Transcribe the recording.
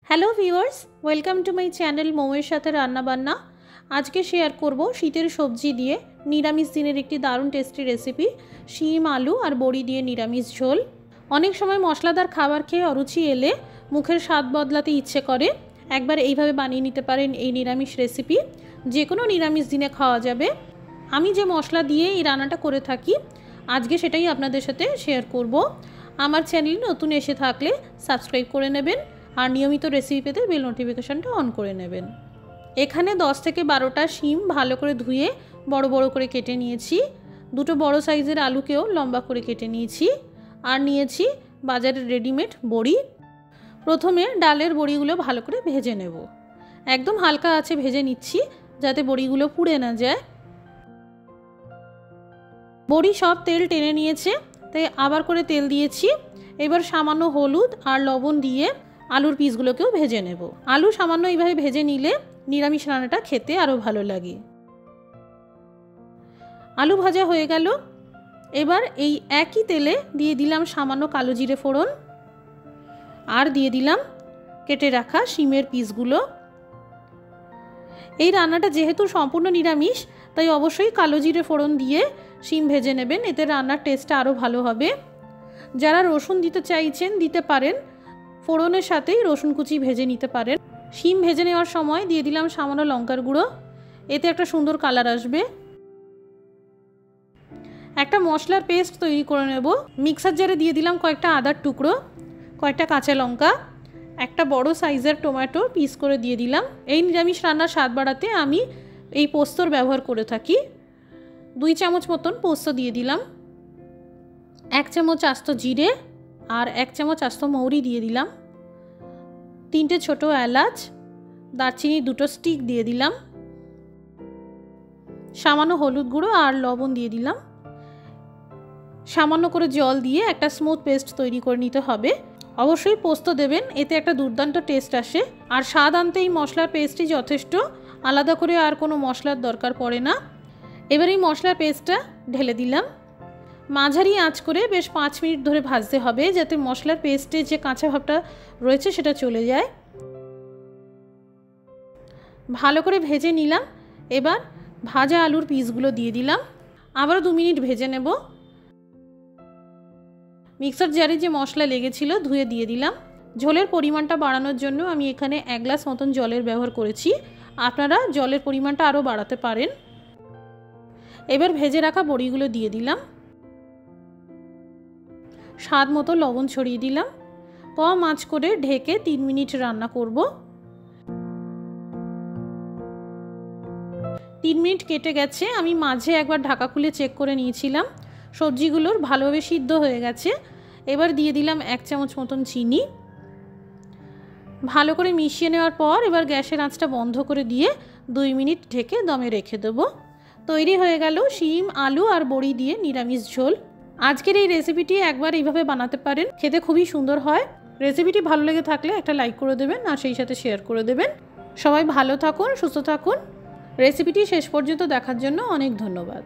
Hello viewers, welcome to my channel মৌয়ের সাথে রান্না বান্না। আজকে শেয়ার করব শীতের সবজি দিয়ে নিরামিষ দিনের একটি দারুণ টেস্টি রেসিপি, শিম আলু আর বড়ি দিয়ে নিরামিষ ঝোল। অনেক সময় মশলাদার খাবার খেয়ে অরুচি এলে মুখের স্বাদ বদলাতে ইচ্ছে করে। একবার এইভাবে বানিয়ে নিতে পারেন এই নিরামিষ রেসিপি, যে কোনো নিরামিষ দিনে খাওয়া যাবে। আমি যে মশলা দিয়ে এই রান্নাটা করে থাকি আজকে সেটাই আপনাদের সাথে শেয়ার করব। আমার চ্যানেলে নতুন এসে থাকলে সাবস্ক্রাইব করে নেবেন আর নিয়মিত রেসিপি পেতে বেল নোটিফিকেশনটা অন করে নেবেন। এখানে 10 থেকে 12টা শিম ভালো করে ধুয়ে বড় বড় করে কেটে নিয়েছি। দুটো বড় সাইজের আলুকেও লম্বা করে কেটে নিয়েছি। আর নিয়েছি বাজারের রেডিমেড বড়ি। প্রথমে ডালের বড়িগুলো ভালো করে ভেজে নেব। একদম হালকা আছে ভেজে নিচ্ছি যাতে বড়িগুলো পুড়ে না যায়। বড়ি সব তেল টেনে নিয়েছে, তাই আবার করে তেল দিয়েছি। এবার সামান্য হলুদ আর লবণ দিয়ে আলুর পিসগুলোকেও ভেজে নেব। আলু সামান্য এইভাবে ভেজে নিলে নিরামিষ রান্নাটা খেতে আরও ভালো লাগে। আলু ভাজা হয়ে গেল। এবার এই একই তেলে দিয়ে দিলাম সামান্য কালো জিরে ফোড়ন আর দিয়ে দিলাম কেটে রাখা শিমের পিসগুলো। এই রান্নাটা যেহেতু সম্পূর্ণ নিরামিষ তাই অবশ্যই কালো জিরে ফোড়ন দিয়ে শিম ভেজে নেবেন, এতে রান্নার টেস্টটা আরও ভালো হবে। যারা রসুন দিতে চাইছেন দিতে পারেন, ফোড়নের সাথেই রসুন কুচি ভেজে নিতে পারেন। শিম ভেজে নেওয়ার সময় দিয়ে দিলাম সামান্য লঙ্কার গুঁড়ো, এতে একটা সুন্দর কালার আসবে। একটা মশলার পেস্ট তৈরি করে নেব। মিক্সার জারে দিয়ে দিলাম কয়েকটা আদার টুকরো, কয়েকটা কাঁচা লঙ্কা, একটা বড় সাইজের টমেটো পিস করে দিয়ে দিলাম। এই নিরামিষ রান্নার স্বাদ বাড়াতে আমি এই পোস্তর ব্যবহার করে থাকি। 2 চামচ মতন পোস্ত দিয়ে দিলাম। 1 চামচ আস্ত জিরে আর 1 চামচ আস্ত মৌরি দিয়ে দিলাম। 3টে ছোটো এলাচ, দারচিনি 2টো স্টিক দিয়ে দিলাম। সামান্য হলুদ গুঁড়ো আর লবণ দিয়ে দিলাম। সামান্য করে জল দিয়ে একটা স্মুথ পেস্ট তৈরি করে নিতে হবে। অবশ্যই পোস্ত দেবেন, এতে একটা দুর্দান্ত টেস্ট আসে। আর স্বাদ আনতে এই মশলার পেস্টই যথেষ্ট, আলাদা করে আর কোনো মশলার দরকার পড়ে না। এবার এই মশলার পেস্টটা ঢেলে দিলাম। মাঝারি আঁচ করে বেশ 5 মিনিট ধরে ভাজতে হবে, যাতে মশলার পেস্টে যে কাঁচা ভাবটা রয়েছে সেটা চলে যায়। ভালো করে ভেজে নিলাম। এবার ভাজা আলুর পিসগুলো দিয়ে দিলাম। আবারও 2 মিনিট ভেজে নেব। মিক্সার জারে যে মশলা লেগেছিল ধুয়ে দিয়ে দিলাম। ঝোলের পরিমাণটা বাড়ানোর জন্য আমি এখানে 1 গ্লাস মতন জলের ব্যবহার করেছি। আপনারা জলের পরিমাণটা আরও বাড়াতে পারেন। এবার ভেজে রাখা বড়িগুলো দিয়ে দিলাম। স্বাদ মতো লবণ ছড়িয়ে দিলাম। কম আঁচ করে ঢেকে 3 মিনিট রান্না করব। 3 মিনিট কেটে গেছে। আমি মাঝে একবার ঢাকা খুলে চেক করে নিয়েছিলাম, সবজিগুলোর ভালোভাবে সিদ্ধ হয়ে গেছে। এবার দিয়ে দিলাম 1 চামচ মতন চিনি। ভালো করে মিশিয়ে নেওয়ার পর এবার গ্যাসের আঁচটা বন্ধ করে দিয়ে 2 মিনিট ঢেকে দমে রেখে দেবো। তৈরি হয়ে গেল শিম আলু আর বড়ি দিয়ে নিরামিষ ঝোল। আজকের এই রেসিপিটি একবার এইভাবে বানাতে পারেন, খেতে খুবই সুন্দর হয়। রেসিপিটি ভালো লেগে থাকলে একটা লাইক করে দেবেন আর সেই সাথে শেয়ার করে দেবেন। সবাই ভালো থাকুন, সুস্থ থাকুন। রেসিপিটি শেষ পর্যন্ত দেখার জন্য অনেক ধন্যবাদ।